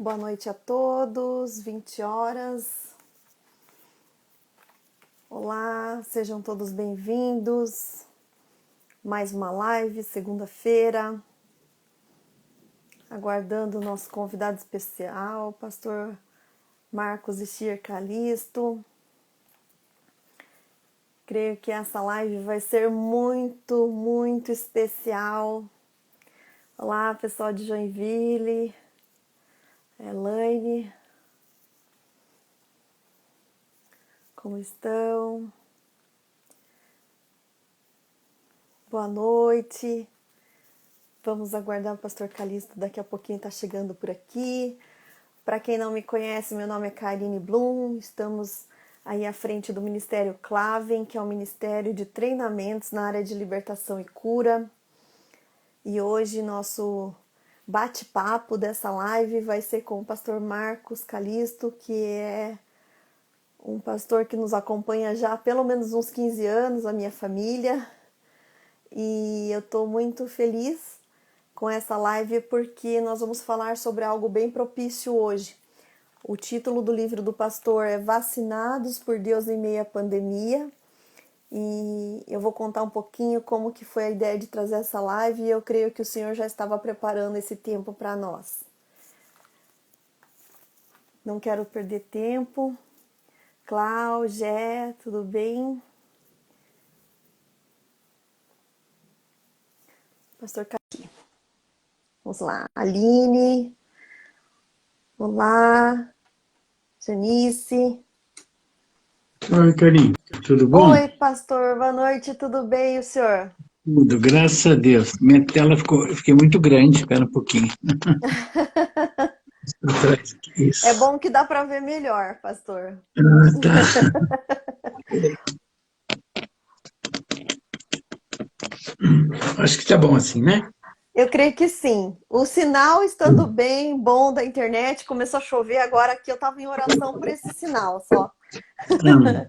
Boa noite a todos, 20 horas. Olá, sejam todos bem-vindos. Mais uma live, segunda-feira. Aguardando o nosso convidado especial, pastor Marcos Ishir Calisto. Creio que essa live vai ser muito especial. Olá, pessoal de Joinville. Elaine, como estão? Boa noite. Vamos aguardar o pastor Calisto, daqui a pouquinho está chegando por aqui. Para quem não me conhece, meu nome é Karine Blum, estamos aí à frente do Ministério Claven, que é um ministério de treinamentos na área de libertação e cura. E hoje nosso bate-papo dessa live vai ser com o pastor Marcos Calisto, que é um pastor que nos acompanha já há pelo menos uns 15 anos, a minha família. E eu estou muito feliz com essa live porque nós vamos falar sobre algo bem propício hoje. O título do livro do pastor é Vacinados por Deus em Meio à Pandemia. E eu vou contar um pouquinho como que foi a ideia de trazer essa live e eu creio que o Senhor já estava preparando esse tempo para nós. Não quero perder tempo. Cláudia, tudo bem? Pastor Caqui. Vamos lá. Aline. Olá. Janice. Oi, Karine, tudo bom? Oi, pastor. Boa noite. Tudo bem, e o senhor? Tudo, graças a Deus. Minha tela eu fiquei muito grande, espera um pouquinho. Atrás aqui, É isso. bom que dá para ver melhor, pastor. Ah, tá. Acho que tá bom assim, né? Eu creio que sim. O sinal estando bem, bom da internet, começou a chover agora aqui. Eu estava em oração por esse sinal só. Ah,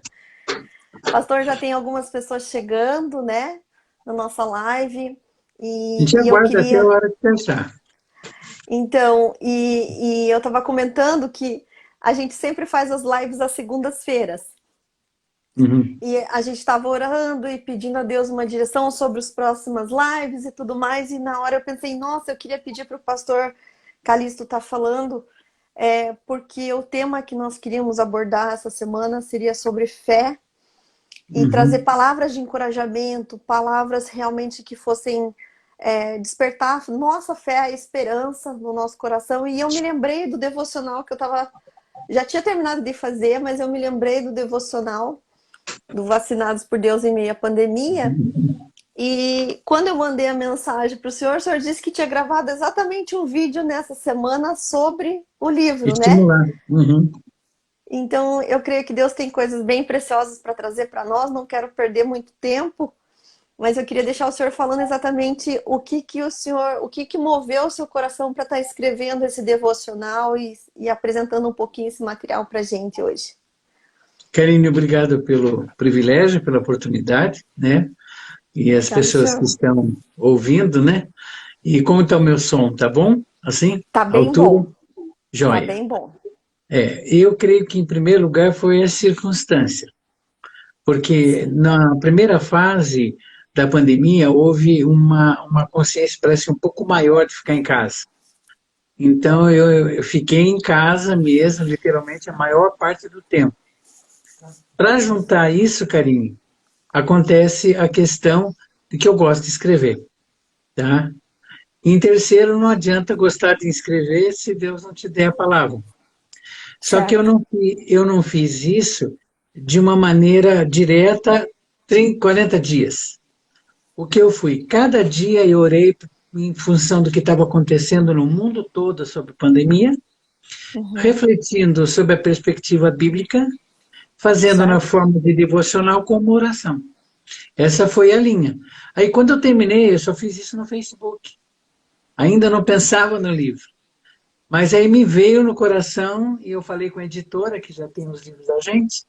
Pastor, já tem algumas pessoas chegando, né, na nossa live. a gente E eu aguarda até a queria. hora de pensar. Então, e eu estava comentando que a gente sempre faz as lives às segundas-feiras. Uhum. E a gente estava orando e pedindo a Deus uma direção sobre as próximas lives e tudo mais. E na hora eu pensei, nossa, eu queria pedir para o pastor Calisto estar falando, porque o tema que nós queríamos abordar essa semana seria sobre fé e trazer Uhum. palavras de encorajamento, palavras realmente que fossem despertar nossa fé, a esperança no nosso coração. E eu me lembrei do devocional que já tinha terminado de fazer, mas eu me lembrei do devocional do Vacinados por Deus em Meio à Pandemia. E quando eu mandei a mensagem para o senhor disse que tinha gravado exatamente um vídeo nessa semana sobre o livro, né? Estimular. Uhum. Então, eu creio que Deus tem coisas bem preciosas para trazer para nós. Não quero perder muito tempo, mas eu queria deixar o senhor falando exatamente o que moveu o seu coração para estar escrevendo esse devocional e apresentando um pouquinho esse material para a gente hoje. Karine, obrigado pelo privilégio, pela oportunidade, né? E as Obrigada, pessoas que senhor. estão ouvindo, né? E como está o meu som? Tá bom? Assim? Tá bem Altura? bom, tá Joia. bem bom. Eu creio que, em primeiro lugar, foi a circunstância, porque Sim, na primeira fase da pandemia houve uma consciência, parece, um pouco maior de ficar em casa. Então, eu fiquei em casa mesmo, literalmente, a maior parte do tempo. Para juntar isso, Karine, acontece a questão de que eu gosto de escrever, tá? Em terceiro, não adianta gostar de escrever se Deus não te der a palavra. Só que certo. eu não fiz isso de uma maneira direta 30, 40 dias. O que eu fui? Cada dia eu orei em função do que estava acontecendo no mundo todo sobre pandemia, Uhum, refletindo sobre a perspectiva bíblica, fazendo na certo. forma de devocional como oração. Essa foi a linha. Aí, quando eu terminei, eu só fiz isso no Facebook. Ainda não pensava no livro. Mas aí me veio no coração e eu falei com a editora, que já tem os livros da gente,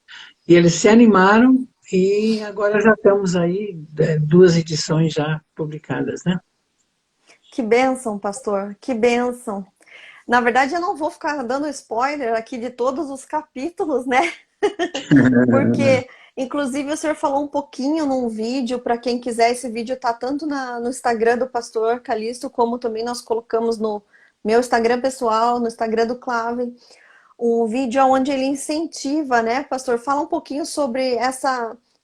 e eles se animaram e agora já estamos aí, 2 edições já publicadas, né? Que bênção, pastor, que bênção. Na verdade, eu não vou ficar dando spoiler aqui de todos os capítulos, né? Porque, inclusive, o senhor falou um pouquinho num vídeo, para quem quiser, esse vídeo tá tanto no Instagram do Pastor Calixto, como também nós colocamos no meu Instagram pessoal, no Instagram do Clave, um vídeo onde ele incentiva, né, pastor? Fala um pouquinho sobre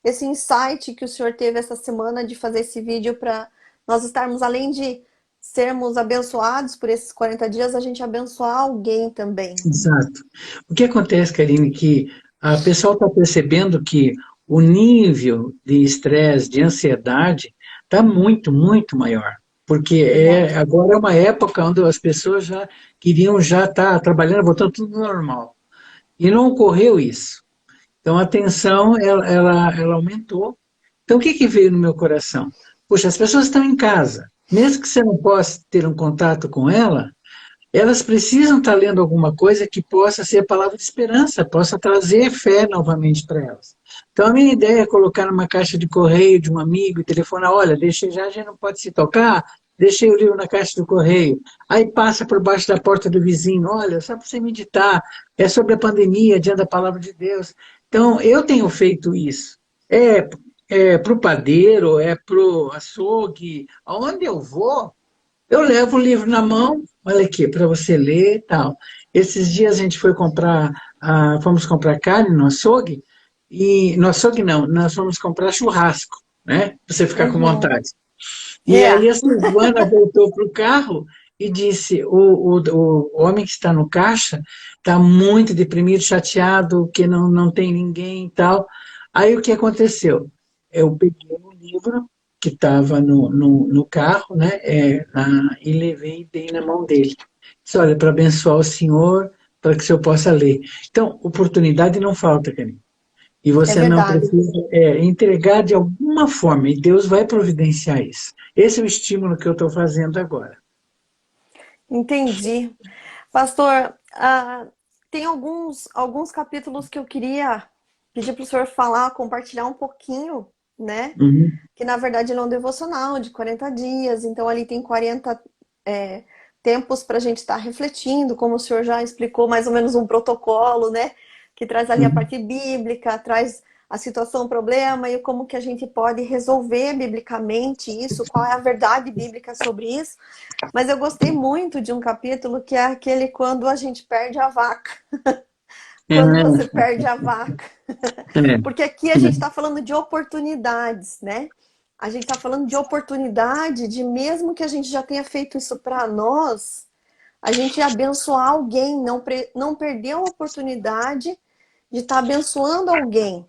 esse insight que o senhor teve essa semana de fazer esse vídeo para nós estarmos, além de sermos abençoados por esses 40 dias, a gente abençoar alguém também. Exato. O que acontece, Karine, que a pessoa está percebendo que o nível de estresse, de ansiedade, está muito, muito maior. Porque Verdade. agora é uma época onde as pessoas já queriam já estar trabalhando, voltando tudo normal. E não ocorreu isso. Então a tensão, ela aumentou. Então o que, que veio no meu coração? Poxa, as pessoas estão em casa. Mesmo que você não possa ter um contato com ela, elas precisam estar lendo alguma coisa que possa ser a palavra de esperança, possa trazer fé novamente para elas. Então, a minha ideia é colocar numa caixa de correio de um amigo e telefonar: olha, deixei já, a gente não pode se tocar, deixei o livro na caixa do correio. Aí passa por baixo da porta do vizinho: olha, só para você meditar, é sobre a pandemia, diante da palavra de Deus. Então, eu tenho feito isso. É para o padeiro, é para o açougue, aonde eu vou, eu levo o livro na mão, olha aqui, para você ler e tal. Esses dias a gente foi comprar, fomos comprar carne no açougue, e no açougue não, nós fomos comprar churrasco, né? Pra você ficar com Uhum. vontade. E É, aí a Silvana voltou para o carro e disse: o homem que está no caixa está muito deprimido, chateado, que não tem ninguém e tal. Aí o que aconteceu? Eu peguei um livro que estava no carro, né, e levei e dei na mão dele. Disse: olha, para abençoar o senhor, para que o senhor possa ler. Então, oportunidade não falta, Camille. E é você não verdade. precisa entregar de alguma forma, e Deus vai providenciar isso. Esse é o estímulo que eu estou fazendo agora. Entendi. Pastor, tem alguns capítulos que eu queria pedir para o senhor falar, compartilhar um pouquinho, né? Uhum. Que na verdade ele é um devocional de 40 dias, então ali tem 40 é, tempos para a gente estar refletindo, como o senhor já explicou, mais ou menos um protocolo, né? Que traz ali a Uhum. parte bíblica, traz a situação, o problema e como que a gente pode resolver biblicamente isso, qual é a verdade bíblica sobre isso. Mas eu gostei muito de um capítulo que é aquele quando a gente perde a vaca. Quando você É, perde a vaca. é, Porque aqui a gente está falando de oportunidades, né? A gente está falando de oportunidade, de mesmo que a gente já tenha feito isso para nós, a gente abençoar alguém, não perder a oportunidade de estar abençoando alguém.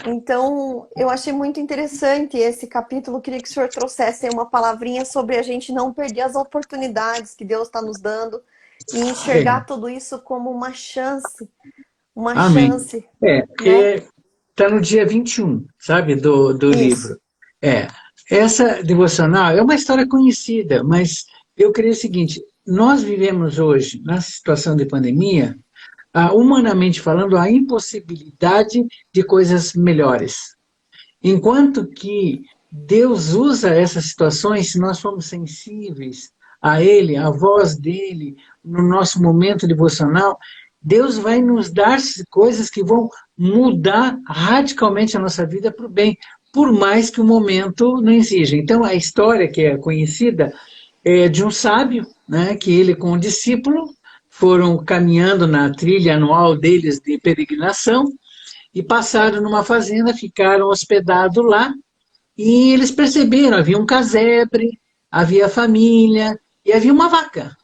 Então, eu achei muito interessante esse capítulo. Queria que o senhor trouxesse aí uma palavrinha sobre a gente não perder as oportunidades que Deus está nos dando e enxergar é. tudo isso como uma Amém. chance, né? Está no dia 21, sabe, do Isso. livro. É, essa devocional é uma história conhecida, mas eu creio o seguinte: nós vivemos hoje, na situação de pandemia, humanamente falando, a impossibilidade de coisas melhores. Enquanto que Deus usa essas situações, se nós formos sensíveis a Ele, à voz dEle, no nosso momento devocional, Deus vai nos dar coisas que vão mudar radicalmente a nossa vida para o bem, por mais que o momento não exija. Então, a história que é conhecida é de um sábio, né, que ele com um discípulo foram caminhando na trilha anual deles de peregrinação, e passaram numa fazenda, ficaram hospedados lá, e eles perceberam, havia um casebre, havia família, e havia uma vaca.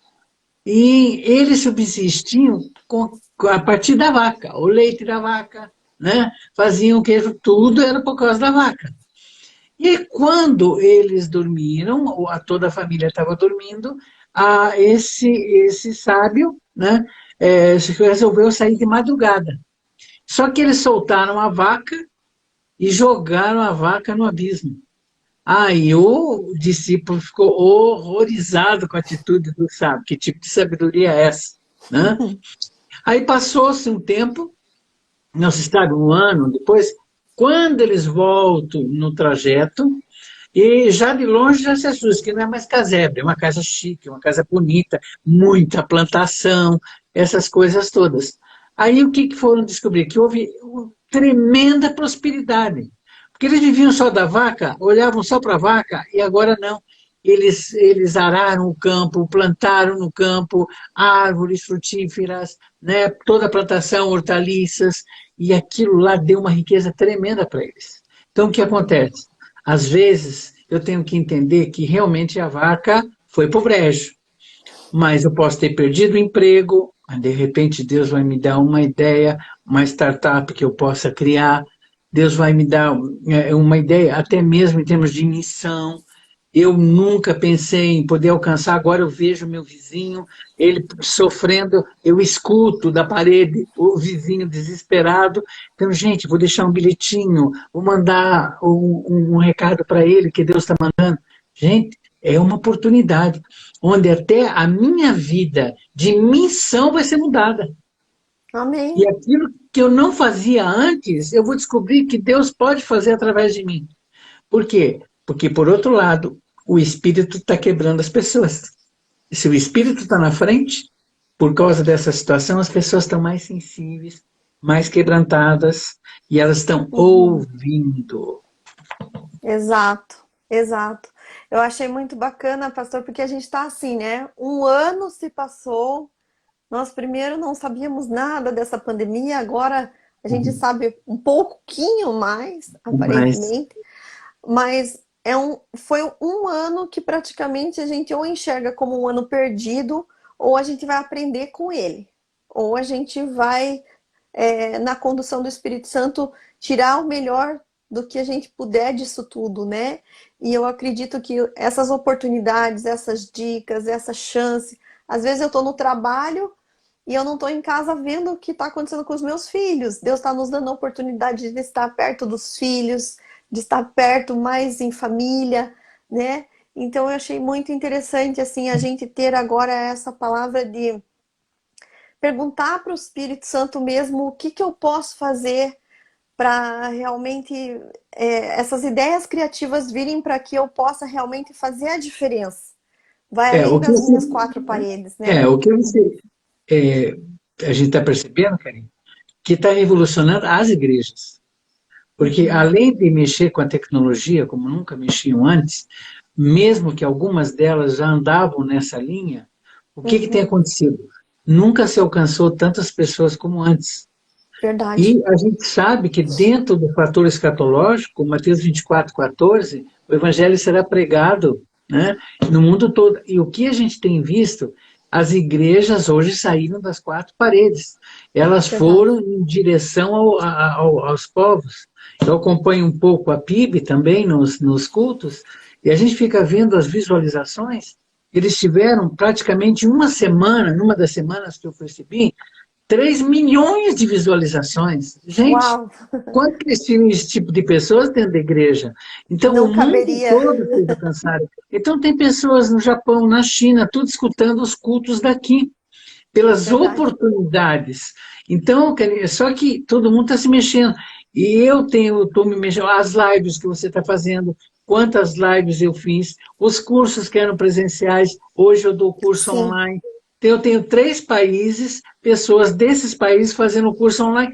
E eles subsistiam a partir da vaca, o leite da vaca, né? Faziam queijo, tudo era por causa da vaca. E quando eles dormiram, toda a família estava dormindo, esse sábio, né, resolveu sair de madrugada. Só que eles soltaram a vaca e jogaram a vaca no abismo. Aí o discípulo ficou horrorizado com a atitude do sábio. Que tipo de sabedoria é essa? Né? Aí passou-se um tempo, não se sabe, um ano depois, quando eles voltam no trajeto, E já de longe já se assusta, que não é mais casebre, é uma casa chique, uma casa bonita, muita plantação, essas coisas todas. Aí o que foram descobrir? Que houve uma tremenda prosperidade. Porque eles viviam só da vaca, olhavam só para a vaca, e agora não. Eles araram o campo, plantaram no campo árvores frutíferas, né, toda a plantação, hortaliças, e aquilo lá deu uma riqueza tremenda para eles. Então, o que acontece? Às vezes, eu tenho que entender que realmente a vaca foi para o brejo, mas eu posso ter perdido o emprego, mas de repente Deus vai me dar uma ideia, uma startup que eu possa criar, Deus vai me dar uma ideia, até mesmo em termos de missão. Eu nunca pensei em poder alcançar, agora eu vejo meu vizinho, ele sofrendo, eu escuto da parede o vizinho desesperado. Então, gente, vou deixar um bilhetinho, vou mandar um recado para ele que Deus está mandando. Gente, é uma oportunidade onde até a minha vida de missão vai ser mudada. E Amém. aquilo que eu não fazia antes, eu vou descobrir que Deus pode fazer através de mim. Por quê? Porque, por outro lado, o espírito está quebrando as pessoas. E se o espírito está na frente, por causa dessa situação, as pessoas estão mais sensíveis, mais quebrantadas, e elas estão Uhum. ouvindo. Exato, exato. Eu achei muito bacana, pastor, porque a gente está assim, né? Um ano se passou, nós primeiro não sabíamos nada dessa pandemia, agora a gente sabe um pouquinho mais, Mas aparentemente, mas foi um ano que praticamente a gente ou enxerga como um ano perdido, ou a gente vai aprender com ele, ou a gente vai, na condução do Espírito Santo, tirar o melhor do que a gente puder disso tudo, né? E eu acredito que essas oportunidades, essas dicas, essa chance, às vezes eu estou no trabalho e eu não estou em casa vendo o que está acontecendo com os meus filhos. Deus está nos dando a oportunidade de estar perto dos filhos, de estar perto mais em família, né? Então eu achei muito interessante assim a gente ter agora essa palavra de perguntar para o Espírito Santo mesmo o que eu posso fazer para realmente essas ideias criativas virem para que eu possa realmente fazer a diferença. Vai é além o que das você, minhas quatro paredes, né? o que você é, a gente está percebendo, Karine, que está revolucionando as igrejas. Porque Uhum, além de mexer com a tecnologia, como nunca mexiam antes, mesmo que algumas delas já andavam nessa linha, o que tem uhum, acontecido? Nunca se alcançou tantas pessoas como antes. verdade. E a gente sabe que dentro do fator escatológico, Mateus 24:14, o evangelho será pregado, né, no mundo todo. E o que a gente tem visto, as igrejas hoje saíram das quatro paredes. Elas Verdade. foram em direção aos povos. Eu acompanho um pouco a PIB também nos cultos, e a gente fica vendo as visualizações. Eles tiveram praticamente uma semana, numa das semanas que eu percebi, 3 milhões de visualizações. Gente, Uau, quanto cresceu esse tipo de pessoas dentro da igreja? Então, o não mundo caberia. todo foi alcançado. Então, tem pessoas no Japão, na China, tudo escutando os cultos daqui, pelas Verdade. oportunidades. Então, só que todo mundo está se mexendo. E eu estou me mexendo, as lives que você está fazendo, quantas lives eu fiz, os cursos que eram presenciais, hoje eu dou curso Sim, online. Então, eu tenho 3 países, pessoas desses países fazendo curso online.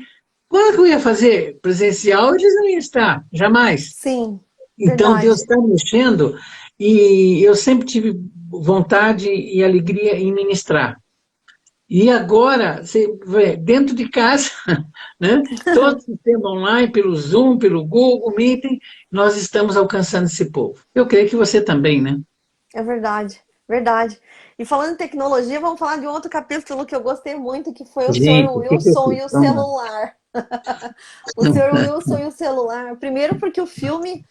Quando que eu ia fazer presencial, eles não iam estar, jamais. sim, Então, Deus verdade. está mexendo e eu sempre tive vontade e alegria em ministrar. E agora, você vê, dentro de casa, né, todo o sistema online, pelo Zoom, pelo Google Meeting, nós estamos alcançando esse povo. Eu creio que você também, né? É verdade, verdade. E falando em tecnologia, vamos falar de um outro capítulo que eu gostei muito, que foi o Sr. Gente, o que eu Wilson fiz? e o Vamos lá. celular. O Sr. Wilson e o celular. Primeiro porque o filme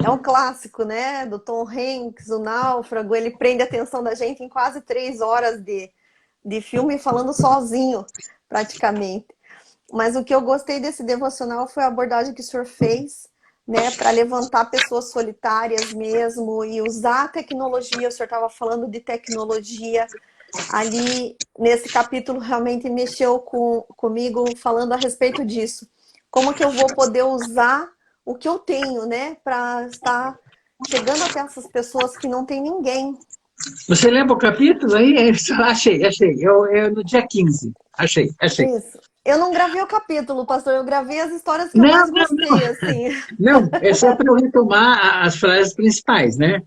é um clássico, né? Do Tom Hanks, o Náufrago. Ele prende a atenção da gente em quase 3 horas de filme falando sozinho, praticamente. Mas o que eu gostei desse devocional foi a abordagem que o senhor fez, né, para levantar pessoas solitárias mesmo e usar a tecnologia. O senhor estava falando de tecnologia ali nesse capítulo, realmente mexeu comigo falando a respeito disso. Como que eu vou poder usar o que eu tenho, né, para estar chegando até essas pessoas que não tem ninguém. Você lembra o capítulo aí? Achei. É no dia 15. Achei. Isso. Eu não gravei o capítulo, pastor, eu gravei as histórias que eu Não, mais não, gostei, assim. não. É só para eu retomar as frases principais, né?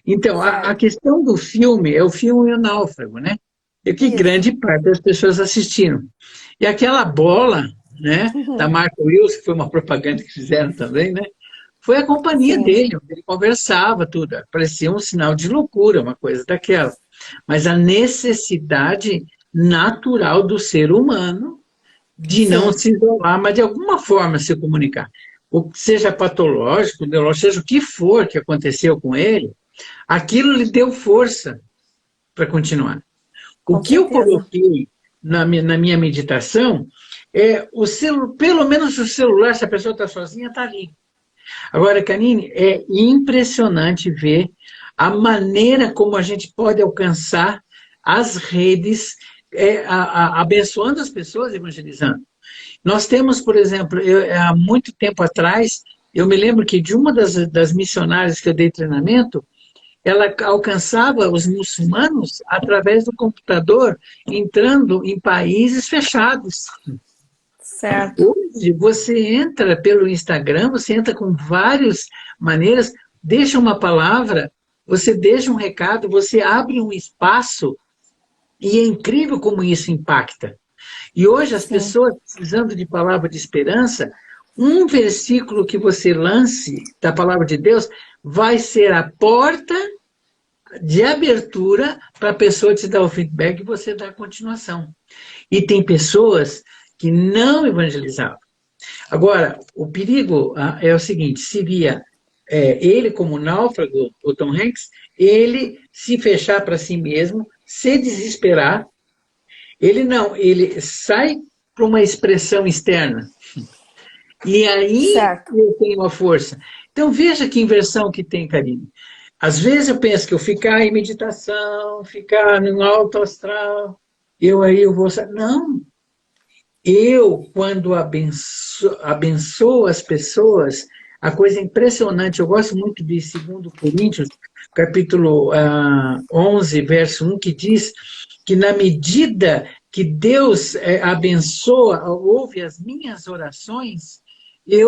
Então, a Certo. questão do filme é o filme O Náufrago, né? E que Isso. grande parte das pessoas assistiram. E aquela bola, né, da Marco Wilson, que foi uma propaganda que fizeram também, né? Foi a companhia Sim, dele, onde ele conversava, tudo. Parecia um sinal de loucura, uma coisa daquela. Mas a necessidade natural do ser humano de não sim, se isolar, mas de alguma forma se comunicar. Seja patológico, neurológico, seja o que for que aconteceu com ele, aquilo lhe deu força para continuar. O com que eu certeza. coloquei na minha meditação é pelo menos o celular, se a pessoa está sozinha, está ali. Agora, Canine, é impressionante ver a maneira como a gente pode alcançar as redes, abençoando as pessoas, evangelizando. Nós temos, por exemplo, há muito tempo atrás, eu me lembro que de uma das missionárias que eu dei treinamento, ela alcançava os muçulmanos através do computador, entrando em países fechados. Certo. Hoje, você entra pelo Instagram, você entra com várias maneiras, deixa uma palavra, você deixa um recado, você abre um espaço, e é incrível como isso impacta. E hoje, as Sim. pessoas precisando de palavra de esperança, um versículo que você lance da palavra de Deus vai ser a porta de abertura para a pessoa te dar o feedback e você dar a continuação. E tem pessoas que não evangelizavam. Agora, o perigo é o seguinte: seria ele, como náufrago, o Tom Hanks, ele se fechar para si mesmo, se desesperar. Ele não, ele sai para uma expressão externa. E aí Certo. eu tenho a força. Então veja que inversão que tem, Karine. Às vezes eu penso que eu ficar em meditação, ficar no alto astral, eu vou. Não, eu, quando abençoo as pessoas, a coisa é impressionante, eu gosto muito de 2 Coríntios, capítulo 11, verso 1, que diz que na medida que Deus abençoa, ouve as minhas orações,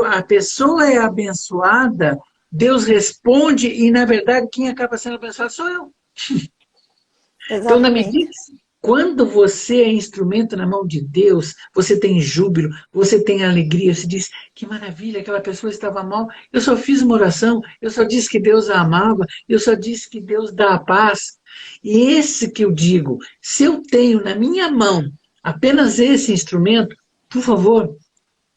a pessoa é abençoada, Deus responde, e na verdade quem acaba sendo abençoado sou eu. Então, na medida, Exatamente. quando você é instrumento na mão de Deus, você tem júbilo, você tem alegria, você diz, que maravilha, aquela pessoa estava mal, eu só fiz uma oração, eu só disse que Deus a amava, eu só disse que Deus dá a paz. E esse que eu digo, se eu tenho na minha mão apenas esse instrumento, por favor,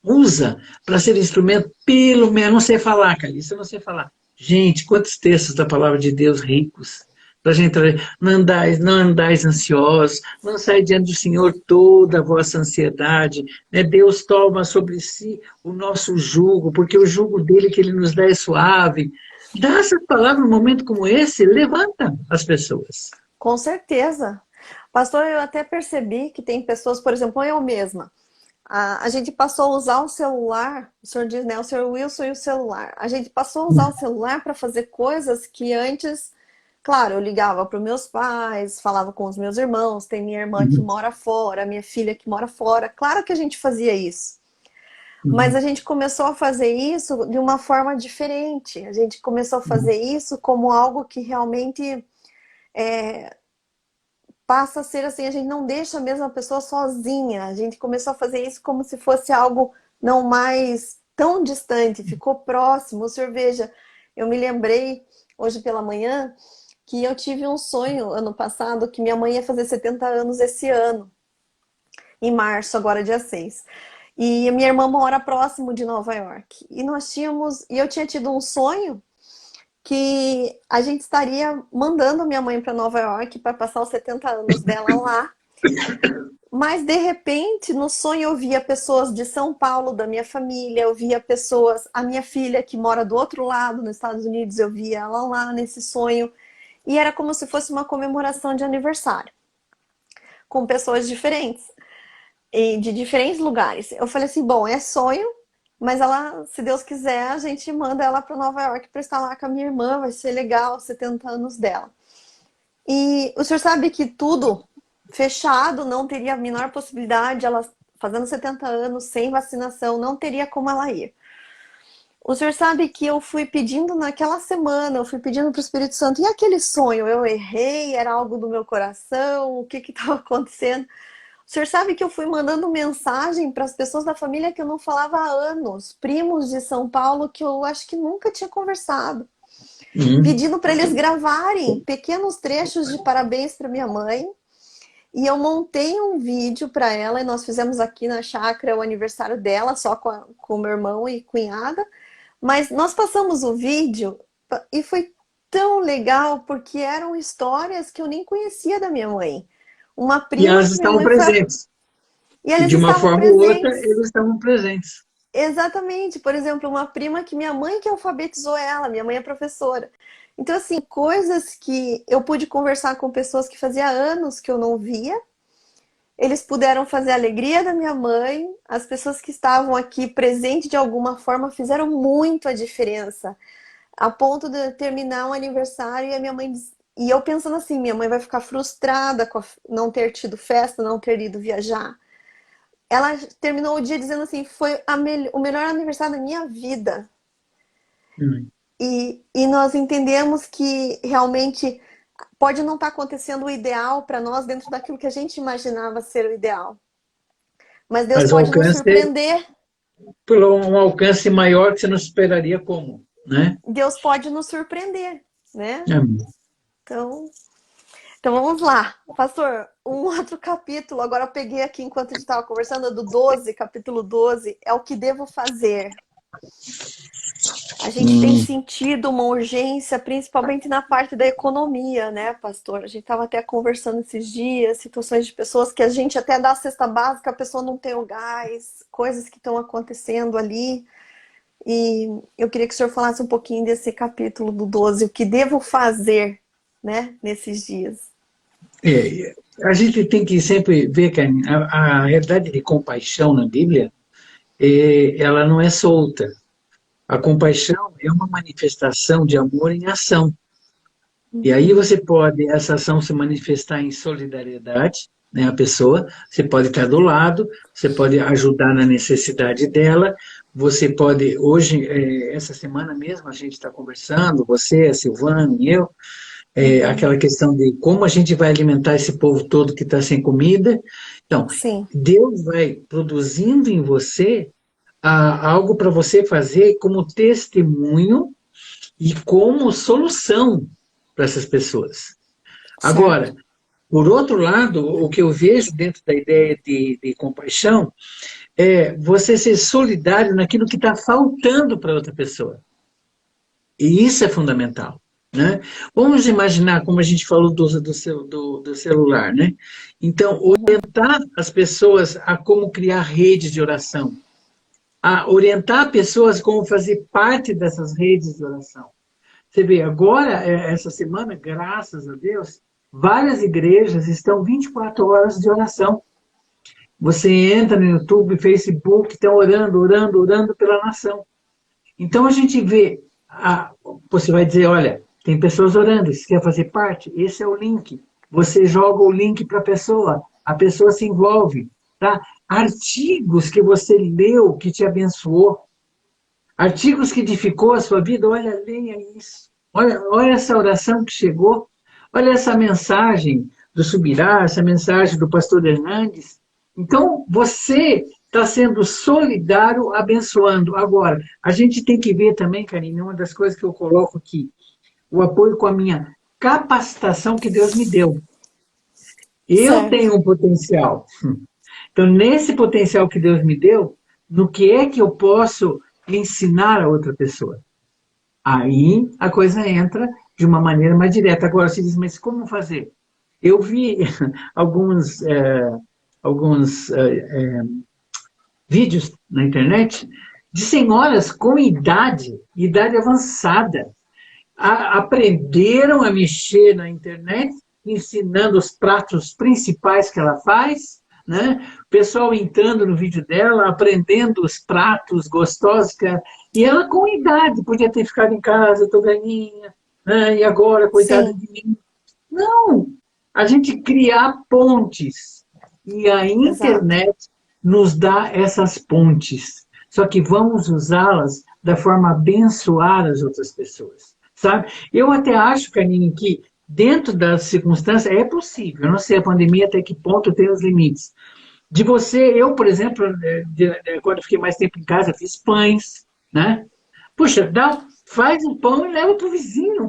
usa para ser instrumento, pelo menos, não sei falar, Calista, eu não sei falar. Gente, quantos textos da palavra de Deus ricos para a gente trazer. Não andais ansiosos, não sai diante do Senhor toda a vossa ansiedade. Né? Deus toma sobre si o nosso jugo, porque o jugo dele que ele nos dá é suave. Dá essas palavras num momento como esse, levanta as pessoas. Com certeza. Pastor, eu até percebi que tem pessoas, por exemplo, eu mesma. A gente passou a usar o celular, o senhor diz, né? O senhor Wilson e o celular. A gente passou a usar o celular para fazer coisas que antes, claro, eu ligava para os meus pais, falava com os meus irmãos, tem minha irmã que mora fora, minha filha que mora fora. Claro que a gente fazia isso. Mas a gente começou a fazer isso de uma forma diferente. A gente começou a fazer isso como algo que realmente passa a ser assim, a gente não deixa mesmo a pessoa sozinha. A gente começou a fazer isso como se fosse algo não mais tão distante, ficou próximo. O senhor veja, eu me lembrei hoje pela manhã que eu tive um sonho ano passado que minha mãe ia fazer 70 anos esse ano, em março, agora dia 6. E minha irmã mora próximo de Nova York. E eu tinha tido um sonho que a gente estaria mandando minha mãe para Nova York para passar os 70 anos dela lá. Mas de repente, no sonho eu via pessoas de São Paulo, da minha família, eu via pessoas, a minha filha que mora do outro lado, nos Estados Unidos, eu via ela lá nesse sonho. E era como se fosse uma comemoração de aniversário, com pessoas diferentes, e de diferentes lugares. Eu falei assim, bom, é sonho, Mas ela, se Deus quiser, a gente manda ela para Nova York para estar lá com a minha irmã, vai ser legal, 70 anos dela. E o senhor sabe que tudo fechado, não teria a menor possibilidade, ela fazendo 70 anos, sem vacinação, não teria como ela ir. O senhor sabe que eu fui pedindo naquela semana, eu fui pedindo para o Espírito Santo, e aquele sonho? Eu errei? Era algo do meu coração? O que estava acontecendo? O senhor sabe que eu fui mandando mensagem para as pessoas da família que eu não falava há anos, primos de São Paulo que eu acho que nunca tinha conversado, Uhum. pedindo para eles gravarem pequenos trechos de parabéns para minha mãe. E eu montei um vídeo para ela e nós fizemos aqui na chácara o aniversário dela, só com meu irmão e cunhada. Mas nós passamos o vídeo e foi tão legal porque eram histórias que eu nem conhecia da minha mãe. Uma E prima elas que minha estavam mãe foi. presentes. E E eles de uma estavam forma ou outra, presentes. eles estavam presentes. Exatamente. Por exemplo, uma prima que minha mãe que alfabetizou ela, minha mãe é professora. Então, assim, coisas que eu pude conversar com pessoas que fazia anos que eu não via. Eles puderam fazer a alegria da minha mãe, as pessoas que estavam aqui presentes de alguma forma fizeram muito a diferença, a ponto de terminar o aniversário e a minha mãe e eu pensando assim, minha mãe vai ficar frustrada com não ter tido festa, não ter ido viajar. Ela terminou o dia dizendo assim, foi o melhor aniversário da minha vida. Hum. E nós entendemos que realmente pode não estar acontecendo o ideal para nós dentro daquilo que a gente imaginava ser o ideal. Mas Deus Mas o pode nos alcance, surpreender. pelo um alcance maior que você não esperaria como, né? Deus pode nos surpreender, né? Amém. Então, então vamos lá. Pastor, um outro capítulo, agora eu peguei aqui enquanto a gente estava conversando, do 12, capítulo 12, é o que devo fazer. A gente tem Hum. sentido uma urgência, principalmente na parte da economia, né, pastor? A gente estava até conversando esses dias, situações de pessoas que a gente até dá a cesta básica, a pessoa não tem o gás, coisas que estão acontecendo ali. E eu queria que o senhor falasse um pouquinho desse capítulo do 12, o que devo fazer, né, nesses dias. É, a gente tem que sempre ver que a realidade de compaixão na Bíblia, ela não é solta. A compaixão é uma manifestação de amor em ação. E aí Uhum. você pode, essa ação se manifestar em solidariedade, né, a pessoa, você pode estar do lado, você pode ajudar na necessidade dela, você pode, hoje, essa semana mesmo, a gente está conversando, você, a Silvana e eu, Uhum. aquela questão de como a gente vai alimentar esse povo todo que está sem comida. Então, Sim, Deus vai produzindo em você algo para você fazer como testemunho e como solução para essas pessoas. certo. Agora, por outro lado, o que eu vejo dentro da ideia de compaixão é você ser solidário naquilo que está faltando para outra pessoa. E isso é fundamental. Né? Vamos imaginar, como a gente falou do celular, né? Então, Uhum. orientar as pessoas a como criar redes de oração, a orientar pessoas como fazer parte dessas redes de oração. Você vê, agora, essa semana, graças a Deus, várias igrejas estão 24 horas de oração. Você entra no YouTube, Facebook, estão orando, orando, orando pela nação. Então a gente vê, você vai dizer, olha, tem pessoas orando, você quer fazer parte? Esse é o link. Você joga o link para a pessoa se envolve. Tá? Artigos que você leu que te abençoou, artigos que edificou a sua vida, olha, leia isso. Olha essa oração que chegou, olha essa mensagem do Subirá, essa mensagem do pastor Hernandes. Então, você está sendo solidário, abençoando. Agora, a gente tem que ver também, Karine, uma das coisas que eu coloco aqui, o apoio com a minha capacitação que Deus me deu. Eu Certo. tenho um potencial. Então, nesse potencial que Deus me deu, no que é que eu posso ensinar a outra pessoa? Aí a coisa entra de uma maneira mais direta. Agora, você diz, mas como fazer? Eu vi alguns, alguns vídeos na internet de senhoras com idade avançada, aprenderam a mexer na internet, ensinando os pratos principais que ela faz, né? O pessoal entrando no vídeo dela, aprendendo os pratos gostosos, e ela com idade, podia ter ficado em casa, estou velhinha, né? E agora, coitada Sim, de mim. Não, a gente criar pontes, e a exato. internet nos dá essas pontes, só que vamos usá-las da forma a abençoar as outras pessoas, sabe? Eu até acho, Karine, que dentro das circunstâncias é possível, eu não sei a pandemia até que ponto tem os limites, de você, eu, por exemplo, quando eu fiquei mais tempo em casa, fiz pães, né? Puxa, faz um pão e leva para o vizinho.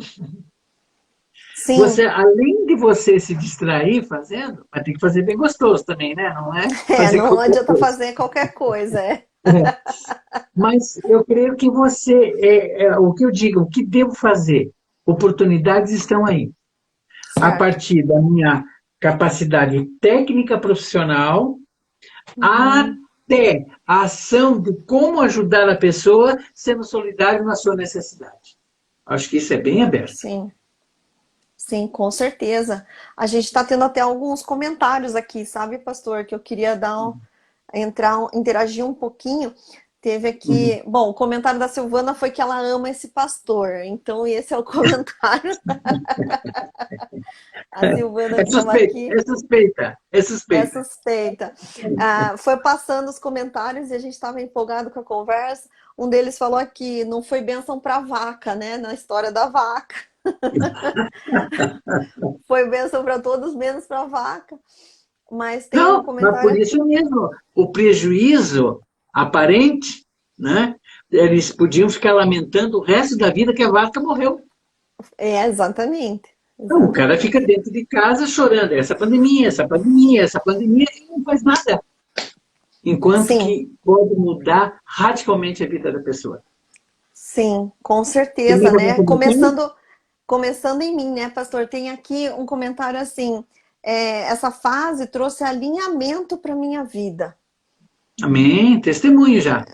Sim, Você, além de você se distrair fazendo, mas tem que fazer bem gostoso também, né? Não é fazer não qualquer adianta coisa. fazer qualquer coisa, é. Mas eu creio que você, o que eu digo, o que devo fazer? Oportunidades estão aí. A Certo. partir da minha capacidade técnica profissional, Uhum. até a ação de como ajudar a pessoa sendo solidário na sua necessidade. Acho que isso é bem aberto. Sim, sim, com certeza. A gente está tendo até alguns comentários aqui, sabe, pastor, que eu queria interagir um pouquinho. Teve Uhum. aqui, bom, o comentário da Silvana foi que ela ama esse pastor. Então, esse é o comentário. A Silvana É que estava suspeita, aqui é suspeita, é é suspeita. suspeita. Foi passando os comentários e a gente estava empolgado com a conversa. Um deles falou aqui, não foi bênção para vaca, né? Na história da vaca. Foi bênção para todos, menos para a vaca. Mas tem um Não, mas comentário por isso aqui. mesmo, o prejuízo aparente, né? Eles podiam ficar lamentando o resto da vida que a vaca morreu. É, exatamente. Não, o cara fica Exatamente. dentro de casa chorando, essa pandemia, essa pandemia, essa pandemia, e não faz nada. Enquanto Sim, que pode mudar radicalmente a vida da pessoa. sim, com Tem certeza, mais alguma né? informação? Começando em mim, né, pastor? Tem aqui um comentário assim: essa fase trouxe alinhamento para minha vida. Amém. Testemunho já.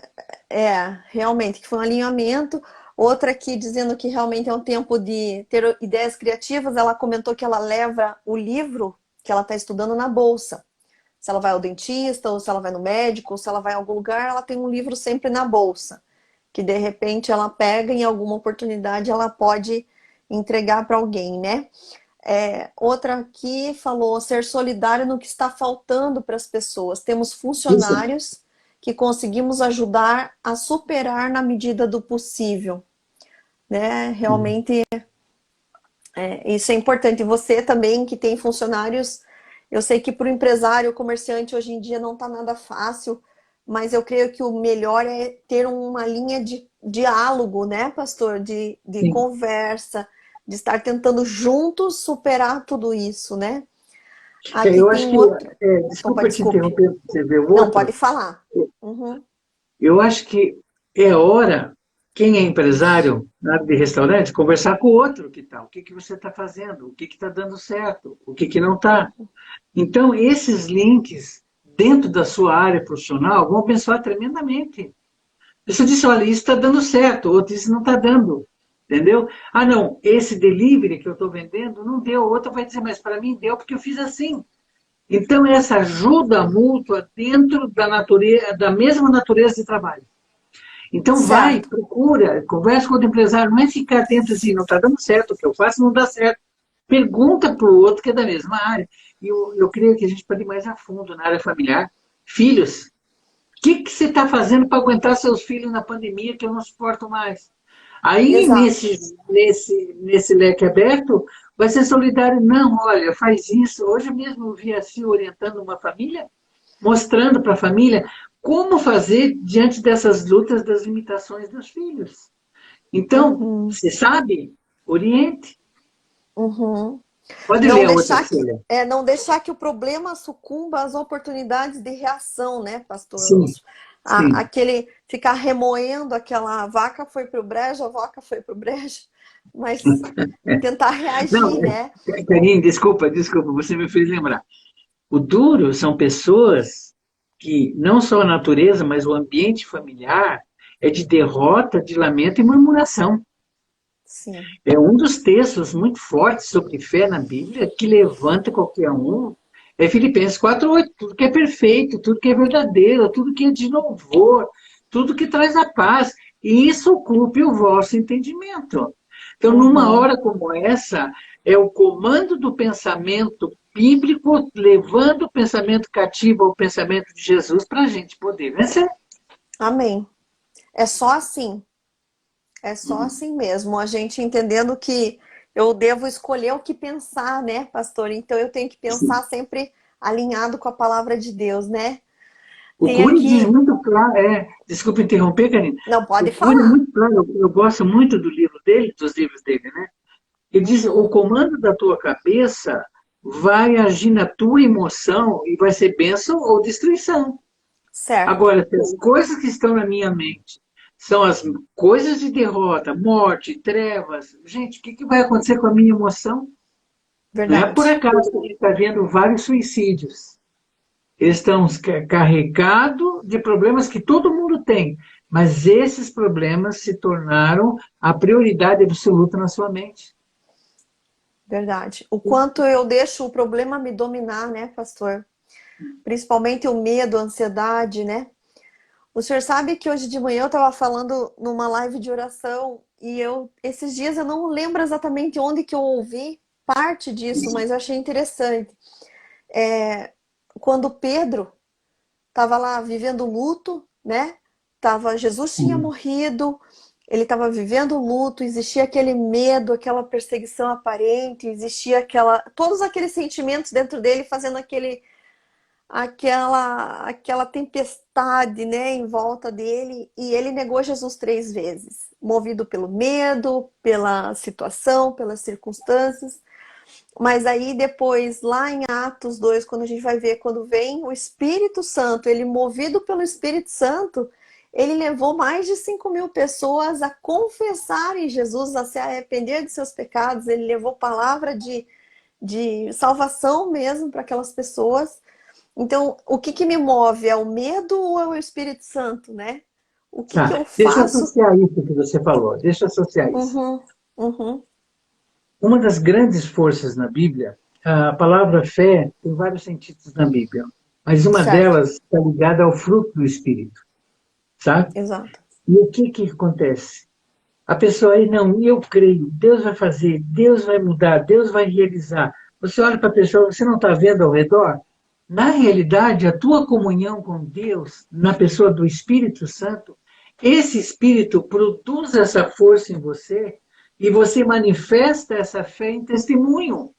Realmente, que foi um alinhamento. Outra aqui dizendo que realmente é um tempo de ter ideias criativas. Ela comentou que ela leva o livro que ela está estudando na bolsa. Se ela vai ao dentista, ou se ela vai no médico, ou se ela vai a algum lugar, ela tem um livro sempre na bolsa. Que de repente ela pega em alguma oportunidade, ela pode entregar para alguém, né? Outra aqui falou ser solidário no que está faltando para as pessoas. Temos Isso. funcionários que conseguimos ajudar a superar na medida do possível, né? Realmente isso é importante. Você também que tem funcionários, eu sei que para o empresário, o comerciante hoje em dia não está nada fácil, mas eu creio que o melhor é ter uma linha de diálogo, né, pastor? De Sim. conversa, de estar tentando juntos superar tudo isso, né? Aqui Eu tem acho um que, outro. Opa, desculpa te desculpe. interromper, você vê o Não, pode outro. falar. Uhum. Eu acho que é hora, quem é empresário na área de restaurante, conversar com o outro que tal. O que você está fazendo? O que está dando certo? O que não está? Então, esses links dentro da sua área profissional vão abençoar tremendamente. Você disse, olha, isso está dando certo, outro disse, não está dando. Entendeu? Ah, não, esse delivery que eu estou vendendo não deu. O outro vai dizer, mas para mim deu porque eu fiz assim. Então, essa ajuda mútua dentro da natureza, da mesma natureza de trabalho. Então, vai, Certo. procura, conversa com o empresário, não é ficar atento assim, não está dando certo, o que eu faço não dá certo. Pergunta para o outro que é da mesma área. E eu creio que a gente pode ir mais a fundo na área familiar. Filhos, o que você está fazendo para aguentar seus filhos na pandemia que eu não suporto mais? Aí, Exato. nesse leque aberto, vai ser solidário. Não, olha, faz isso. Hoje mesmo eu vi assim, orientando uma família, mostrando para a família como fazer diante dessas lutas das limitações dos filhos. Então, Uhum. você sabe? Oriente. Uhum. Pode Não ler a outra, deixar que, Célia. não deixar que o problema sucumba às oportunidades de reação, né, pastor? Sim, sim. Aquele ficar remoendo aquela vaca foi pro brejo, a vaca foi pro brejo, mas tentar reagir, Não, né? Karine, desculpa, você me fez lembrar. O duro são pessoas que não só a natureza, mas o ambiente familiar é de derrota, de lamento e murmuração. Sim. É um dos textos muito fortes sobre fé na Bíblia que levanta qualquer um É Filipenses 4:8, tudo que é perfeito, tudo que é verdadeiro, tudo que é de louvor, tudo que traz a paz. E isso ocupe o vosso entendimento. Então, numa Uhum. hora como essa, é o comando do pensamento bíblico levando o pensamento cativo ao pensamento de Jesus para a gente poder vencer. Amém. É só assim. É só assim mesmo. A gente entendendo que eu devo escolher o que pensar, né, pastor? Então eu tenho que pensar sempre alinhado com a palavra de Deus, né? O Tem Cury diz aqui. muito claro, desculpa interromper, Karina. Não, O pode Cury é falar. muito claro, eu gosto muito do livro dele, dos livros dele, né? Ele diz: o Uhum. comando da tua cabeça vai agir na tua emoção e vai ser bênção ou destruição. Certo. Agora, se as coisas que estão na minha mente são as coisas de derrota, morte, trevas, gente, o que vai acontecer com a minha emoção? Não é por Verdade. acaso que a gente está vendo vários suicídios. Eles estão carregados de problemas que todo mundo tem, mas esses problemas se tornaram a prioridade absoluta na sua mente. Verdade. O quanto eu deixo o problema me dominar, né, pastor? Principalmente o medo, a ansiedade, né? O senhor sabe que hoje de manhã eu estava falando numa live de oração e esses dias eu não lembro exatamente onde que eu ouvi parte disso, mas eu achei interessante. Quando Pedro estava lá vivendo luto, né? Jesus tinha morrido, ele estava vivendo luto, existia aquele medo, aquela perseguição aparente, existia todos aqueles sentimentos dentro dele fazendo aquela tempestade, né, em volta dele, e ele negou Jesus 3 vezes, movido pelo medo, pela situação, pelas circunstâncias. Mas aí depois, lá em Atos 2, quando a gente vai ver, quando vem o Espírito Santo, ele movido pelo Espírito Santo, ele levou mais de 5.000 pessoas a confessarem Jesus, a se arrepender de seus pecados, ele levou palavra de salvação mesmo para aquelas pessoas. Então, o que me move? É o medo ou é o Espírito Santo, né? O que Tá, eu deixa eu faço? associar isso que você falou, deixa eu associar isso. Uhum, uhum, Uma das grandes forças na Bíblia, a palavra fé tem vários sentidos na Bíblia, mas uma certo, delas está ligada ao fruto do Espírito, sabe? exato, E o que acontece? A pessoa aí, não, eu creio, Deus vai fazer, Deus vai mudar, Deus vai realizar. Você olha para a pessoa, você não está vendo ao redor? Na realidade, a tua comunhão com Deus, na pessoa do Espírito Santo, esse Espírito produz essa força em você e você manifesta essa fé em testemunho.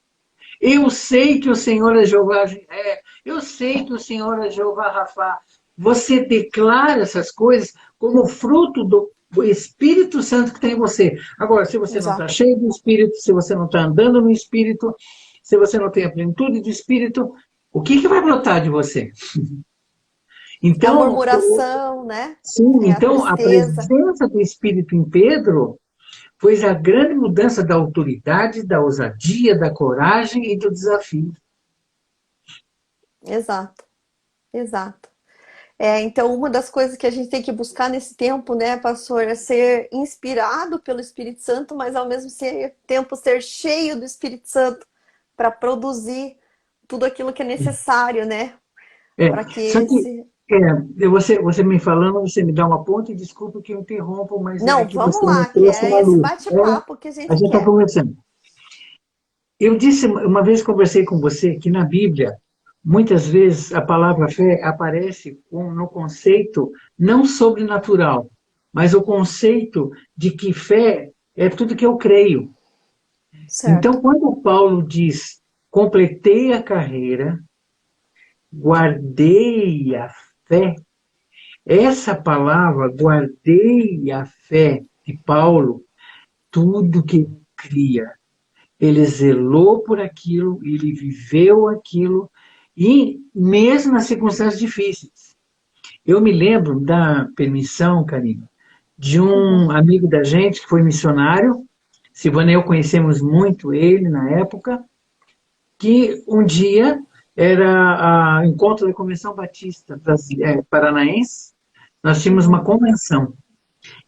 Eu sei que o Senhor é Jeová Jiré, eu sei que o Senhor é Jeová Rafá. Você declara essas coisas como fruto do Espírito Santo que tem em você. Agora, se você não está exato. cheio do Espírito, se você não está andando no Espírito, se você não tem a plenitude do Espírito, o que vai brotar de você? É a Então, murmuração, né? sim, É a então a tristeza. presença do Espírito em Pedro foi a grande mudança da autoridade, da ousadia, da coragem e do desafio. Exato, exato. Então, uma das coisas que a gente tem que buscar nesse tempo, né, pastor, é ser inspirado pelo Espírito Santo, mas ao mesmo tempo ser cheio do Espírito Santo para produzir tudo aquilo que é necessário, né? É, Para que só que esse. você me falando, você me dá uma ponta e desculpa que eu interrompo, mas é Não, que vamos você me lá, que trouxe é uma esse luz. bate-papo que a A gente gente está quer. conversando. Eu disse, uma vez conversei com você, que na Bíblia, muitas vezes a palavra fé aparece no conceito não sobrenatural, mas o conceito de que fé é tudo que eu creio. Certo. Então, quando Paulo diz, completei a carreira, guardei a fé, essa palavra, guardei a fé de Paulo, tudo que ele cria. Ele zelou por aquilo, ele viveu aquilo, e mesmo nas circunstâncias difíceis. Eu me lembro da permissão, Karina, de um Uhum. amigo da gente que foi missionário, Silvana e eu conhecemos muito ele na época, que um dia era o encontro da Convenção Batista Paranaense, nós tínhamos uma Uhum. convenção.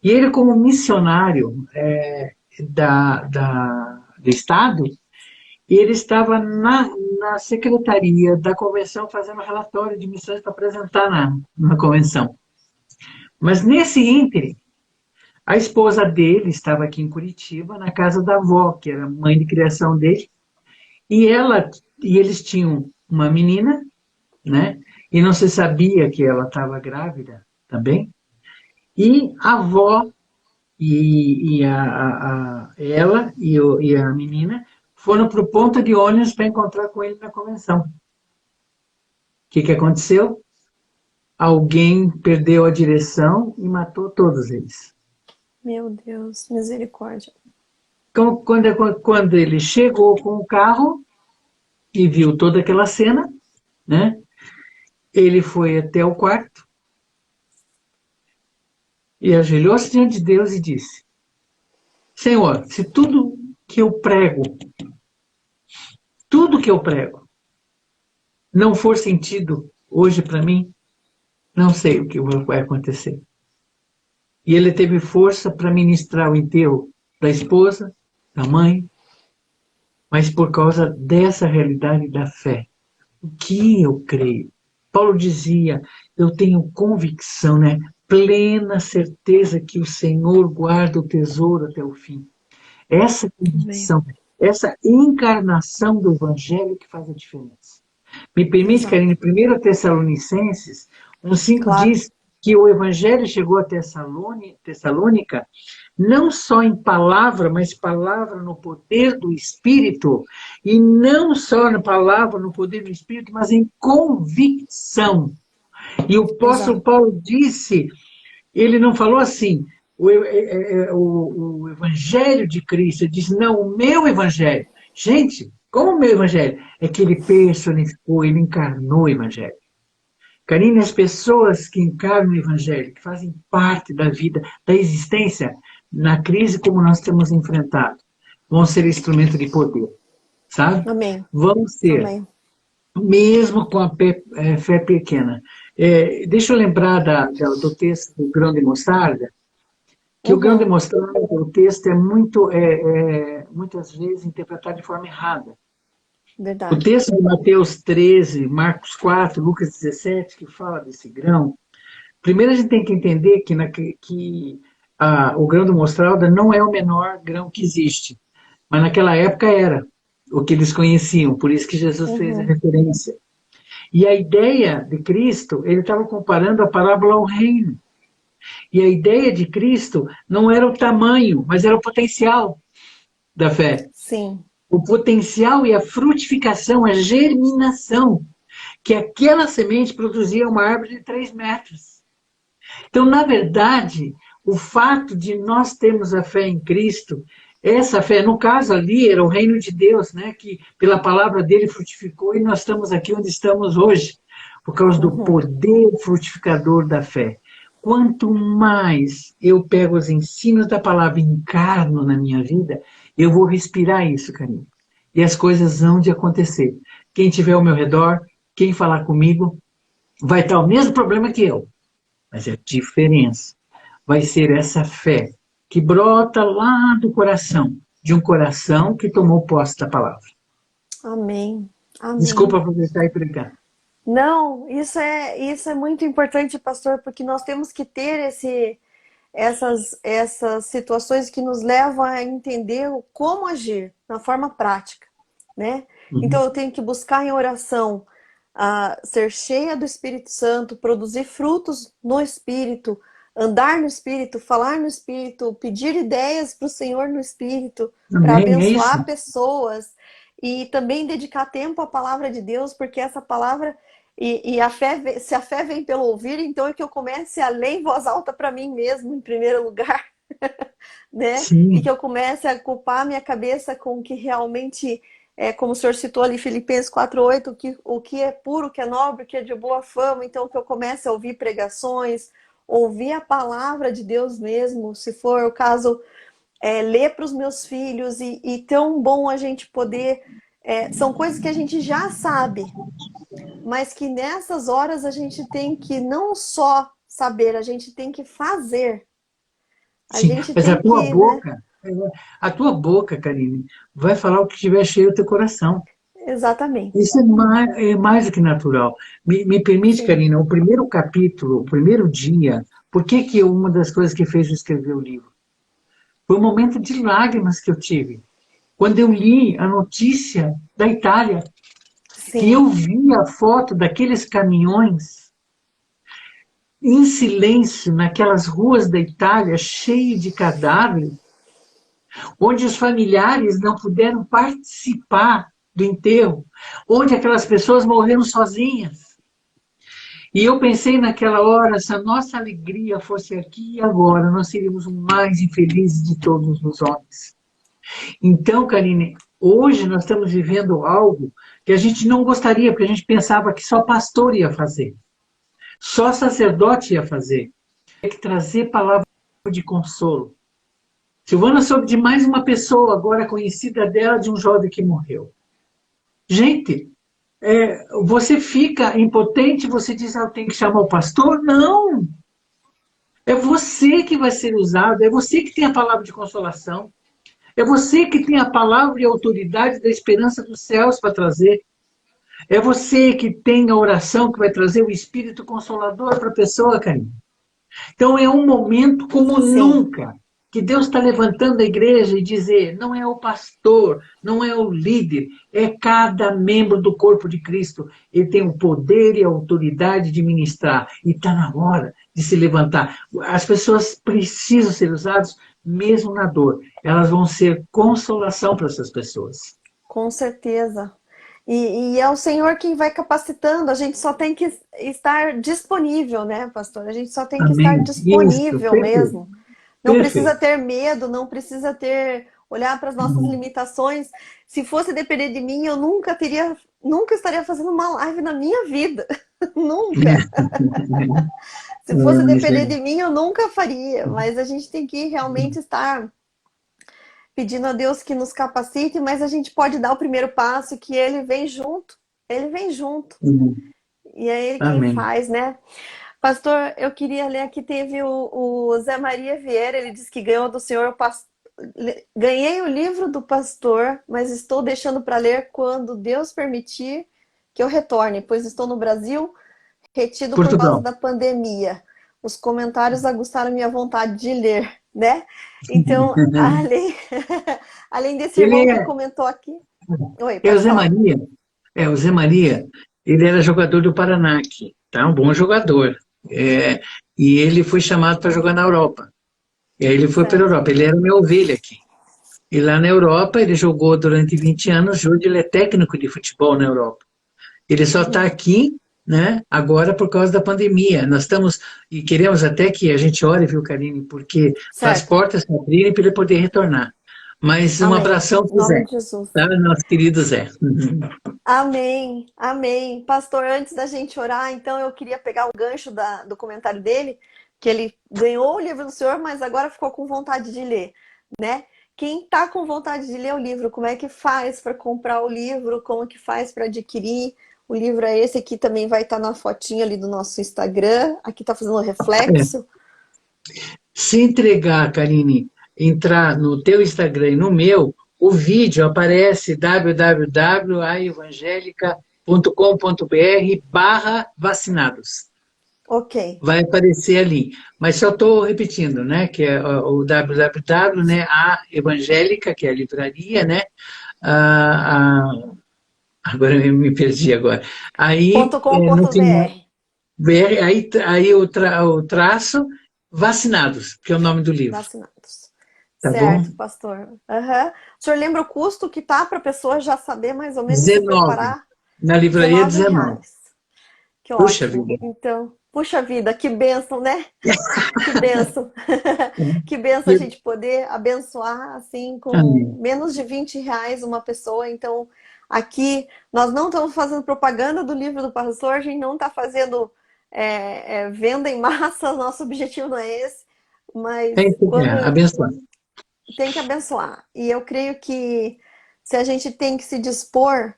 E ele, como missionário do Estado, ele estava na secretaria da convenção fazendo relatório de missões para apresentar na convenção. Mas nesse ínterim, a esposa dele estava aqui em Curitiba, na casa da avó, que era mãe de criação dele, e eles tinham uma menina, né? E não se sabia que ela estava grávida também. E a avó ela e a menina foram para o ponto de ônibus para encontrar com ele na convenção. O que aconteceu? Alguém perdeu a direção e matou todos eles. Meu Deus, misericórdia. Então, quando ele chegou com o carro e viu toda aquela cena, né? Ele foi até o quarto e ajoelhou-se diante de Deus e disse: Senhor, se tudo que eu prego, não for sentido hoje para mim, não sei o que vai acontecer. E ele teve força para ministrar o enterro da esposa, da mãe, mas por causa dessa realidade da fé. O que eu creio? Paulo dizia, eu tenho convicção, né? Plena certeza que o Senhor guarda o tesouro até o fim. Essa Amém. convicção, essa encarnação do Evangelho que faz a diferença. Me permite, Exato. Karine, 1 Tessalonicenses 1,5 Claro. diz que o Evangelho chegou a Tessalônica não só em palavra, mas palavra no poder do Espírito, e não só na palavra no poder do Espírito, mas em convicção. E o apóstolo Exato. Paulo disse, ele não falou assim, o Evangelho de Cristo, ele disse, não, o meu Evangelho. Gente, como o meu Evangelho? É que ele personificou, ele encarnou o Evangelho. Karine, as pessoas que encarnam o Evangelho, que fazem parte da vida, da existência, na crise como nós temos enfrentado, vão ser instrumento de poder, sabe? Amém. Vão ser, Amém. mesmo com a fé pequena. Deixa eu lembrar do texto do grão de mostarda, que o grão de Uhum. mostarda, o texto muitas vezes interpretado de forma errada. O Verdade. texto de Mateus 13, Marcos 4, Lucas 17, que fala desse grão, primeiro a gente tem que entender que o grão de mostarda não é o menor grão que existe, mas naquela época era o que eles conheciam, por isso que Jesus fez a Uhum. referência. E a ideia de Cristo, ele estava comparando a parábola ao reino. E a ideia de Cristo não era o tamanho, mas era o potencial da fé. Sim. O potencial e a frutificação, a germinação, que aquela semente produzia uma árvore de 3 metros. Então, na verdade, o fato de nós termos a fé em Cristo, essa fé, no caso ali, era o reino de Deus, né, que pela palavra dele frutificou e nós estamos aqui onde estamos hoje, por causa do Uhum. poder frutificador da fé. Quanto mais eu pego os ensinos da palavra e encarno na minha vida, eu vou respirar isso, Karine. E as coisas vão de acontecer. Quem estiver ao meu redor, quem falar comigo, vai estar o mesmo problema que eu. Mas a diferença vai ser essa fé que brota lá do coração, de um coração que tomou posse da palavra. Amém. Desculpa Amém. aproveitar e pregar. Não, isso é muito importante, pastor, porque nós temos que ter essas situações que nos levam a entender como agir na forma prática, né? Então Uhum. eu tenho que buscar em oração ser cheia do Espírito Santo, produzir frutos no Espírito, andar no Espírito, falar no Espírito, pedir ideias para o Senhor no Espírito, para Amém, é isso? abençoar pessoas e também dedicar tempo à palavra de Deus, porque essa palavra e a fé, se a fé vem pelo ouvir, então é que eu comece a ler em voz alta para mim mesmo, em primeiro lugar, né? E que Sim, eu comece a ocupar minha cabeça com o que realmente como o senhor citou ali, Filipenses 4:8, o que é puro, o que é nobre, o que é de boa fama. Então, que eu comece a ouvir pregações, ouvir a palavra de Deus mesmo, se for o caso, ler para os meus filhos e tão bom a gente poder. São coisas que a gente já sabe, mas que nessas horas a gente tem que não só saber, a gente tem que fazer. A sim. gente Mas a tem tua que, né? boca, A tua boca, Karine, vai falar o que estiver cheio do teu coração. Exatamente. Isso é mais do que natural. Me permite, Sim, Karina, o primeiro capítulo, o primeiro dia, por que que uma das coisas que fez eu escrever o livro? Foi um momento de lágrimas que eu tive. Quando eu li a notícia da Itália, que sim, eu vi a foto daqueles caminhões em silêncio naquelas ruas da Itália, cheio de cadáveres, onde os familiares não puderam participar do enterro, onde aquelas pessoas morreram sozinhas. E eu pensei naquela hora, se a nossa alegria fosse aqui e agora, nós seríamos o mais infelizes de todos os homens. Então, Karine, hoje nós estamos vivendo algo que a gente não gostaria, porque a gente pensava que só pastor ia fazer, só sacerdote ia fazer. Tem que trazer palavra de consolo. Silvana soube de mais uma pessoa agora conhecida dela, de um jovem que morreu. Gente, você fica impotente, você diz, eu tenho que chamar o pastor? Não! É você que vai ser usado, é você que tem a palavra de consolação, é você que tem a palavra e a autoridade da esperança dos céus para trazer. É você que tem a oração que vai trazer o Espírito Consolador para a pessoa, Karine. Então é um momento como sim. nunca que Deus está levantando a igreja e dizer, não é o pastor, não é o líder, é cada membro do corpo de Cristo. Ele tem o poder e a autoridade de ministrar. E está na hora de se levantar. As pessoas precisam ser usadas mesmo na dor. Elas vão ser consolação para essas pessoas. Com certeza. E é o Senhor quem vai capacitando, a gente só tem que estar disponível, né, pastor? A gente só tem que estar Amém. Isso, disponível perfeito, mesmo. Não precisa perfeito. ter medo, não precisa ter olhar para as nossas limitações. Se fosse depender de mim, eu nunca estaria fazendo uma live na minha vida. Nunca. Se fosse depender de mim, eu nunca faria. Mas a gente tem que realmente estar pedindo a Deus que nos capacite, mas a gente pode dar o primeiro passo que ele vem junto. Ele vem junto. E é ele quem Amém. faz, né? Pastor, eu queria ler aqui, teve o Zé Maria Vieira, ele disse que ganhou do senhor o pastor. Ganhei o livro do pastor, mas estou deixando para ler quando Deus permitir que eu retorne, pois estou no Brasil, retido por causa Portugal. da pandemia. Os comentários aguçaram minha vontade de ler, né? Então, além desse irmão Ele que é, comentou aqui. Oi, é o pode Zé falar. Maria. O Zé Maria, ele era jogador do Paraná aqui, tá? Um bom jogador. E ele foi chamado para jogar na Europa. E aí ele foi para a Certo. Europa. Ele era minha ovelha aqui. E lá na Europa ele jogou durante 20 anos. Hoje ele é técnico de futebol na Europa. Ele só está Uhum. aqui, né? Agora por causa da pandemia. Nós estamos e queremos até que a gente ore, viu, Karine, porque para as Certo. portas se abrirem para ele poder retornar. Mas um Amém. abração Em para o nome Zé, de Jesus. tá? Nosso querido Zé. Amém, amém. Pastor, antes da gente orar, então eu queria pegar o gancho do comentário dele, que ele ganhou o livro do Senhor, mas agora ficou com vontade de ler, né? Quem tá com vontade de ler o livro, como é que faz para comprar o livro? Como que faz para adquirir? O livro é esse aqui, também vai estar na fotinha ali do nosso Instagram. Aqui tá fazendo reflexo. Se entregar, Karine, entrar no teu Instagram e no meu, o vídeo aparece www.aevangelica.com.br/vacinados. Ok, Vai aparecer ali. Mas só estou repetindo, né? Que é o www, né? A Evangélica, que é a livraria, né? A, a, agora eu me perdi agora. Aí, no final, .com.br. aí o traço vacinados, que é o nome do livro. Vacinados. Tá bom? Certo, pastor. Uhum. O senhor lembra o custo que tá para a pessoa já saber mais ou menos se 19. preparar? Na livraria 19. R$ 19. Que Puxa ótimo. vida. Então, puxa vida, que bênção, né? Que bênção. Que bênção a gente poder abençoar assim com Amém. menos de R$ 20 uma pessoa. Então, aqui nós não estamos fazendo propaganda do livro do pastor, a gente não está fazendo venda em massa, nosso objetivo não é esse, mas Tem que quando abençoar. tem que abençoar. E eu creio que se a gente tem que se dispor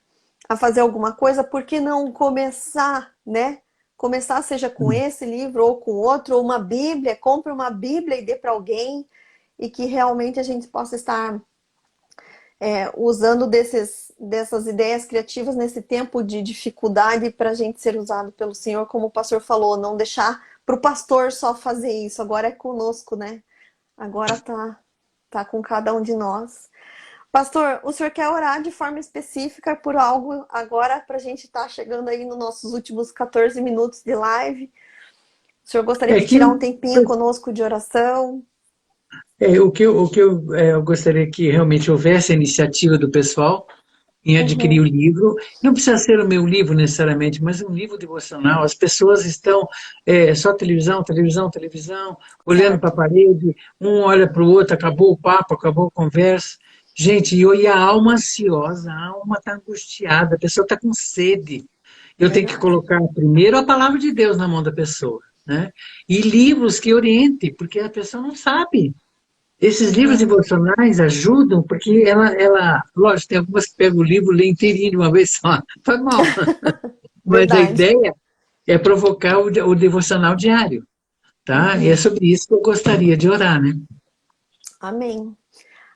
a fazer alguma coisa, por que não começar, né? Começar, seja com esse livro ou com outro, ou uma Bíblia, compre uma Bíblia e dê para alguém. e que realmente a gente possa estar usando dessas ideias criativas nesse tempo de dificuldade para a gente ser usado pelo Senhor, como o pastor falou, não deixar para o pastor só fazer isso, agora é conosco, né? Agora tá com cada um de nós. Pastor, o senhor quer orar de forma específica por algo agora para a gente estar chegando aí nos nossos últimos 14 minutos de live? O senhor gostaria É de que tirar um tempinho conosco de oração? eu gostaria que realmente houvesse a iniciativa do pessoal em adquirir o Uhum, livro. Não precisa ser o meu livro necessariamente, mas um livro devocional. As pessoas estão só televisão, televisão, televisão, olhando para a certo. parede, um olha para o outro, acabou o papo, acabou a conversa. Gente, e a alma ansiosa, a alma está angustiada, a pessoa está com sede. Eu tenho que Verdade. colocar primeiro a palavra de Deus na mão da pessoa, né? E livros que orientem, porque a pessoa não sabe. Esses livros Uhum, devocionais ajudam, porque lógico, tem algumas que pegam o livro e lê inteirinho de uma vez só, faz mal, mas a verdade. ideia é provocar o devocional diário, tá? E é Uhum. sobre isso que eu gostaria de orar, né? Amém.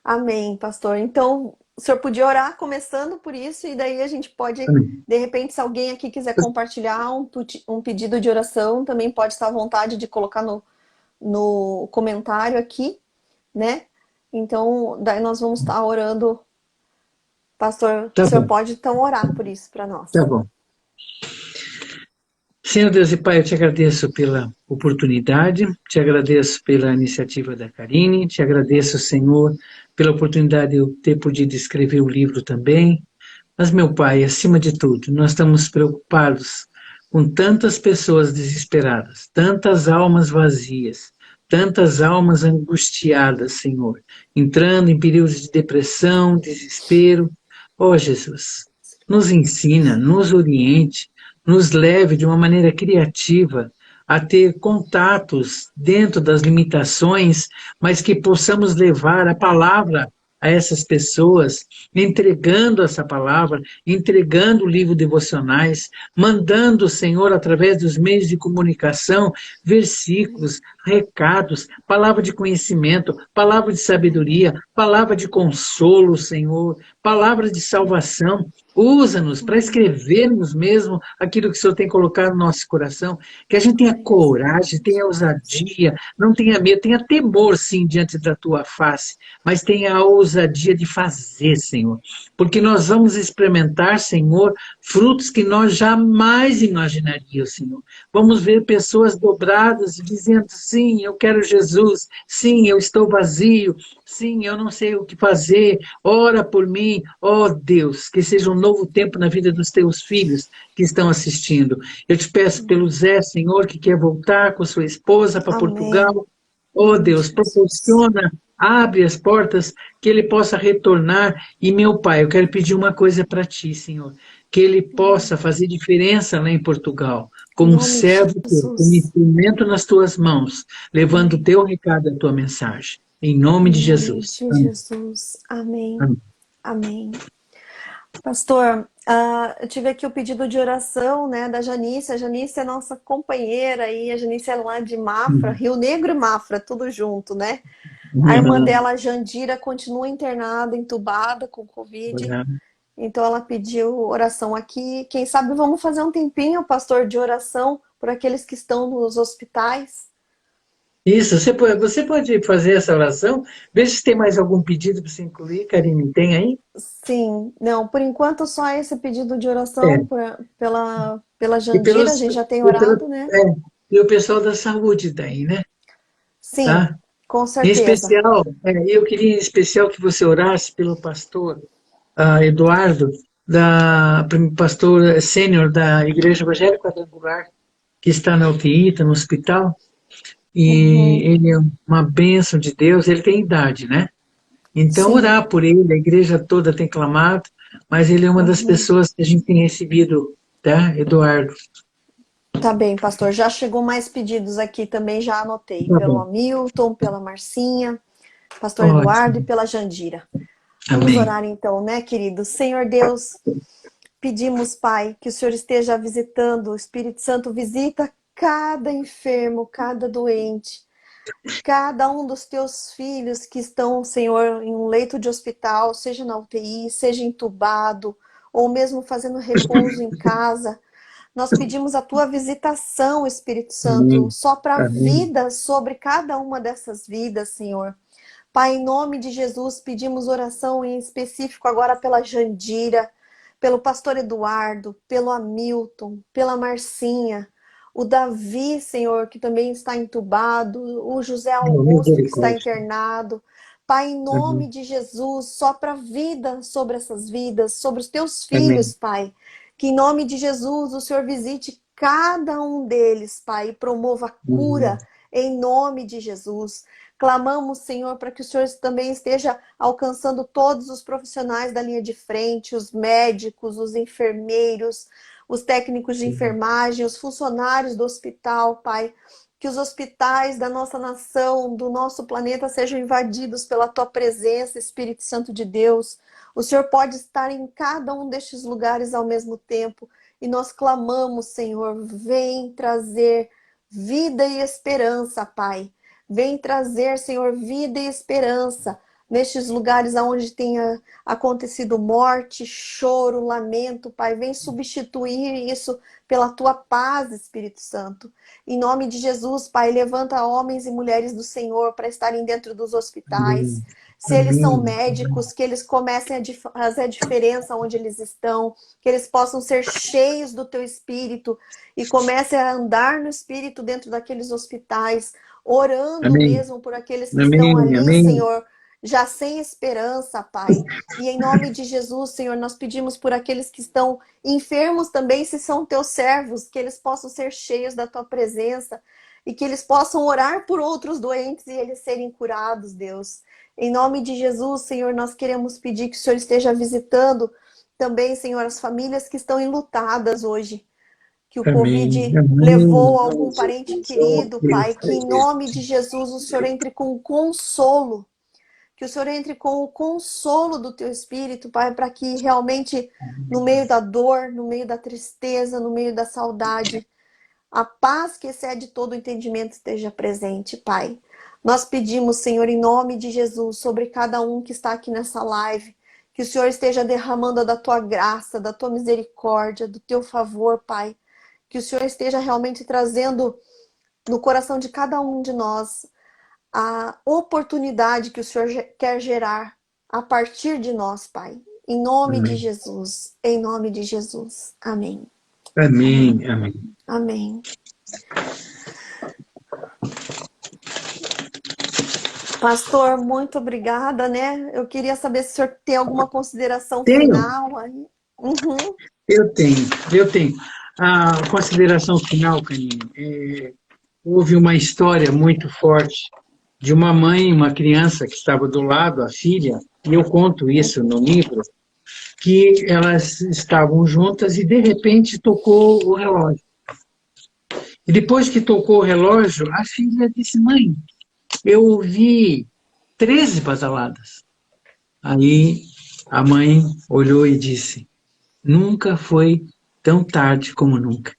Amém, pastor. Então, o senhor podia orar começando por isso, e daí a gente pode, Amém. de repente, se alguém aqui quiser compartilhar um pedido de oração, também pode estar à vontade de colocar no comentário aqui, né? Então, daí nós vamos estar orando. Pastor, o Tá senhor bom, pode então orar por isso para nós. tá bom. Senhor Deus e Pai, eu te agradeço pela oportunidade, te agradeço pela iniciativa da Karine, te agradeço, Senhor, pela oportunidade de eu ter podido escrever o livro também. Mas, meu Pai, acima de tudo, nós estamos preocupados com tantas pessoas desesperadas, tantas almas vazias, tantas almas angustiadas, Senhor, entrando em períodos de depressão, desespero. Ó Jesus, nos ensina, nos oriente, nos leve de uma maneira criativa a ter contatos dentro das limitações, mas que possamos levar a palavra a essas pessoas, entregando essa palavra, entregando o livro devocionais, mandando o Senhor, através dos meios de comunicação, versículos, recados, palavra de conhecimento, palavra de sabedoria, palavra de consolo, Senhor, palavra de salvação. Usa-nos para escrevermos mesmo aquilo que o Senhor tem colocado no nosso coração, que a gente tenha coragem, tenha ousadia, não tenha medo, tenha temor, sim, diante da tua face, mas tenha a ousadia de fazer, Senhor, porque nós vamos experimentar, Senhor, frutos que nós jamais imaginaríamos, Senhor. Vamos ver pessoas dobradas dizendo: sim, eu quero Jesus, sim, eu estou vazio, sim, eu não sei o que fazer, ora por mim, ó Deus, que seja um novo tempo na vida dos teus filhos que estão assistindo. Eu te peço pelo Zé, Senhor, que quer voltar com sua esposa para Amém. Portugal. Em Ó nome de Deus, Jesus. proporciona, abre as portas, que ele possa retornar. E, meu Pai, eu quero pedir uma coisa para ti, Senhor, que ele possa fazer diferença lá em Portugal, Em como um nome de servo teu, como Jesus. instrumento nas tuas mãos, levando o Amém. teu recado, a tua mensagem. Em nome Em de nome Jesus. de Amém. Jesus. Amém. Amém. Amém. Pastor, eu tive aqui o pedido de oração, né, da Janice. A Janice é nossa companheira aí, a Janice é lá de Mafra, Rio Negro e Mafra, tudo junto, né? A irmã Uhum. dela, a Jandira, continua internada, entubada com Covid. Então ela pediu oração aqui. Quem sabe vamos fazer um tempinho, pastor, de oração por aqueles que estão nos hospitais. Isso, você pode fazer essa oração, veja se tem mais algum pedido para você incluir, Karine, tem aí? Sim, não, por enquanto só esse pedido de oração É, pela e, Jandira, a pelos, gente já tem e, pelo, orado, né? é, e o pessoal da saúde daí, né? Sim, Tá? com Em certeza. especial, eu queria em especial que você orasse pelo pastor Eduardo, pastor sênior da Igreja Evangélica Quadrangular, que está na UTI, está no hospital, e Uhum, ele é uma bênção de Deus, ele tem idade, né? Então, sim, orar por ele, a igreja toda tem clamado, mas ele é uma das uhum. pessoas que a gente tem recebido, tá, Eduardo? Tá bem, pastor. Já chegou mais pedidos aqui também, já anotei. Tá Pelo bom, Hamilton, pela Marcinha, pastor Eduardo e ótimo, pela Jandira. Vamos amém. orar então, né, querido? Senhor Deus, pedimos, Pai, que o Senhor esteja visitando, o Espírito Santo visita cada enfermo, cada doente. cada um dos teus filhos que estão, Senhor, em um leito de hospital, seja na UTI, seja entubado, ou mesmo fazendo repouso em casa. Nós pedimos a tua visitação, Espírito Santo, Amém. sopra a Amém. vida sobre cada uma dessas vidas, Senhor. Pai, em nome de Jesus, pedimos oração em específico agora pela Jandira, pelo pastor Eduardo, pelo Hamilton, pela Marcinha, o Davi, Senhor, que também está entubado, o José Oh, Augusto, que está misericórdia. internado. Pai, em nome Amém. de Jesus, sopra vida sobre essas vidas, sobre os teus filhos, Amém. Pai. Que em nome de Jesus o Senhor visite cada um deles, Pai, e promova a Amém. cura em nome de Jesus. Clamamos, Senhor, para que o Senhor também esteja alcançando todos os profissionais da linha de frente, os médicos, os enfermeiros, os técnicos de enfermagem, os funcionários do hospital, Pai. Que os hospitais da nossa nação, do nosso planeta, sejam invadidos pela Tua presença, Espírito Santo de Deus. O Senhor pode estar em cada um destes lugares ao mesmo tempo. E nós clamamos, Senhor, vem trazer vida e esperança, Pai. Vem trazer, Senhor, vida e esperança nestes lugares onde tenha acontecido morte, choro, lamento, Pai. Vem substituir isso pela tua paz, Espírito Santo. Em nome de Jesus, Pai, levanta homens e mulheres do Senhor para estarem dentro dos hospitais. Amém. Se eles são Amém. médicos, que eles comecem a fazer a diferença onde eles estão, que eles possam ser cheios do teu Espírito e comecem a andar no Espírito dentro daqueles hospitais, orando Amém. mesmo por aqueles que estão Amém. ali, Amém. Senhor, já sem esperança, Pai. E em nome de Jesus, Senhor, nós pedimos por aqueles que estão enfermos também, se são teus servos, que eles possam ser cheios da tua presença e que eles possam orar por outros doentes e eles serem curados, Deus. Em nome de Jesus, Senhor, nós queremos pedir que o Senhor esteja visitando também, Senhor, as famílias que estão enlutadas hoje, que o Amém. Covid levou Amém. algum parente querido, Pai, que em nome de Jesus o Senhor entre com consolo, que o Senhor entre com o consolo do teu Espírito, Pai, para que realmente no meio da dor, no meio da tristeza, no meio da saudade, a paz que excede todo o entendimento esteja presente, Pai. Nós pedimos, Senhor, em nome de Jesus, sobre cada um que está aqui nessa live, que o Senhor esteja derramando da tua graça, da tua misericórdia, do teu favor, Pai. Que o Senhor esteja realmente trazendo no coração de cada um de nós a oportunidade que o Senhor quer gerar a partir de nós, Pai. Em nome de Amém. Jesus. Em nome de Jesus. Amém. Amém. Amém. Amém. Amém. Pastor, muito obrigada, né? Eu queria saber se o senhor tem alguma consideração Tenho, final aí. Uhum. eu tenho, eu tenho. A consideração final, Canine, houve uma história muito forte de uma mãe, uma criança que estava do lado, a filha, e eu conto isso no livro, que elas estavam juntas e de repente tocou o relógio. E depois que tocou o relógio, a filha disse: Mãe, eu ouvi 13 badaladas. Aí a mãe olhou e disse: Nunca foi tão tarde como nunca.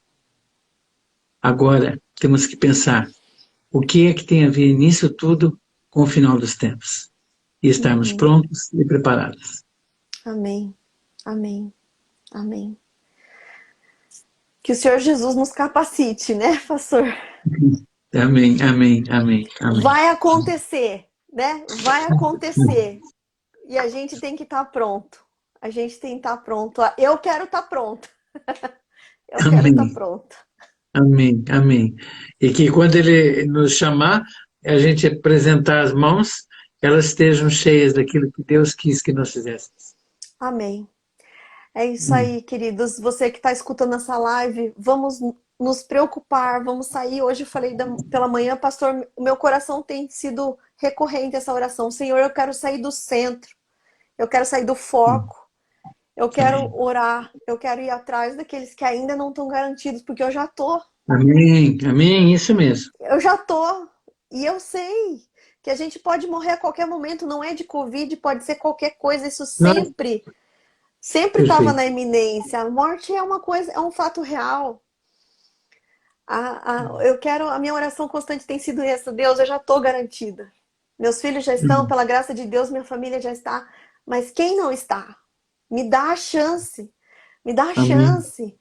Agora temos que pensar o que é que tem a ver nisso tudo com o final dos tempos e estarmos Uhum. prontos e preparados. Amém. Amém. Amém. Que o Senhor Jesus nos capacite, né, pastor? Amém, amém, amém, amém. Vai acontecer, né? Vai acontecer. E a gente tem que estar pronto. A gente tem que estar pronto. Eu quero estar pronta. Eu quero estar Amém, pronta. amém, amém. E que quando ele nos chamar, a gente apresentar as mãos, elas estejam cheias daquilo que Deus quis que nós fizéssemos. Amém. É isso aí, queridos. Você que está escutando essa live, vamos nos preocupar, vamos sair. Hoje eu falei pela manhã, pastor, o meu coração tem sido recorrente essa oração. Senhor, eu quero sair do centro, eu quero sair do foco, eu quero Amém, orar, eu quero ir atrás daqueles que ainda não estão garantidos, porque eu já tô. amém, amém, isso mesmo. Eu já tô. E eu sei que a gente pode morrer a qualquer momento, não é de Covid, pode ser qualquer coisa, isso Nós, sempre estava perfeito. na iminência. A morte é uma coisa, é um fato real. A minha oração constante tem sido essa: Deus, eu já estou garantida. Meus filhos já estão, pela graça de Deus, minha família já está. Mas quem não está? Me dá a chance. Me dá a Amém. chance.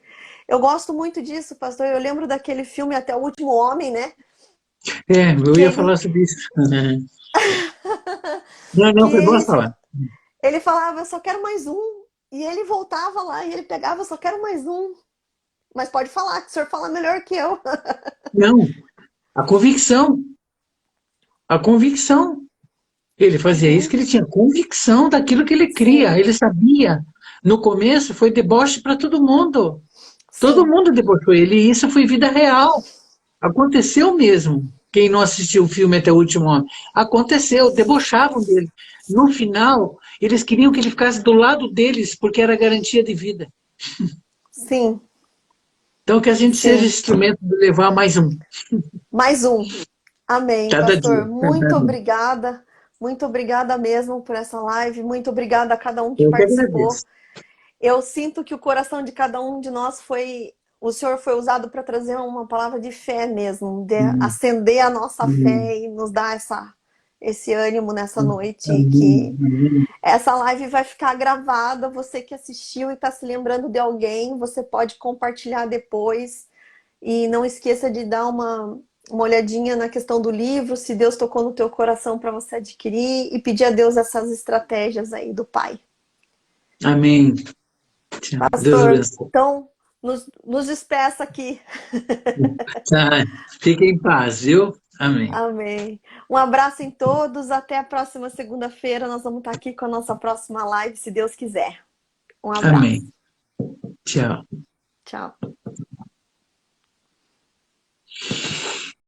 Eu gosto muito disso, pastor. Eu lembro daquele filme Até o Último Homem, né? É, eu Que ia ele, falar sobre isso. Não, que não, foi bom ele, falar. ele falava, eu só quero mais um. E ele voltava lá e ele pegava, eu só quero mais um. Mas pode falar, que o senhor fala melhor que eu. Não, a convicção, a convicção. Ele fazia isso Uhum, que ele tinha convicção daquilo que ele cria. sim, Ele sabia. No começo foi deboche para todo mundo. Todo sim, mundo debochou ele. E isso foi vida real. Aconteceu mesmo. Quem não assistiu o filme até o último homem, aconteceu, debochavam dele. No final, eles queriam que ele ficasse do lado deles, porque era garantia de vida. sim, Então, que a gente seja sim. instrumento de levar mais um, Mais um. Amém, cada dia. pastor. Muito obrigada. Muito obrigada mesmo por essa live. Muito obrigada a cada um que Eu que participou. agradeço. Eu sinto que o coração de cada um de nós foi. O Senhor foi usado para trazer uma palavra de fé mesmo, de Amém. acender a nossa Amém. fé e nos dar esse ânimo nessa noite. E Amém. que Amém. essa live vai ficar gravada. Você que assistiu e está se lembrando de alguém, você pode compartilhar depois. E não esqueça de dar uma olhadinha na questão do livro, se Deus tocou no teu coração para você adquirir e pedir a Deus essas estratégias aí do Pai. Amém. Tchau. Deus Pastor, abençoe. então nos despeça aqui. Tá. Fique em paz, viu? Amém. Amém. Um abraço em todos. Até a próxima segunda-feira. Nós vamos estar aqui com a nossa próxima live, se Deus quiser. Um abraço. Amém. Tchau. Tchau.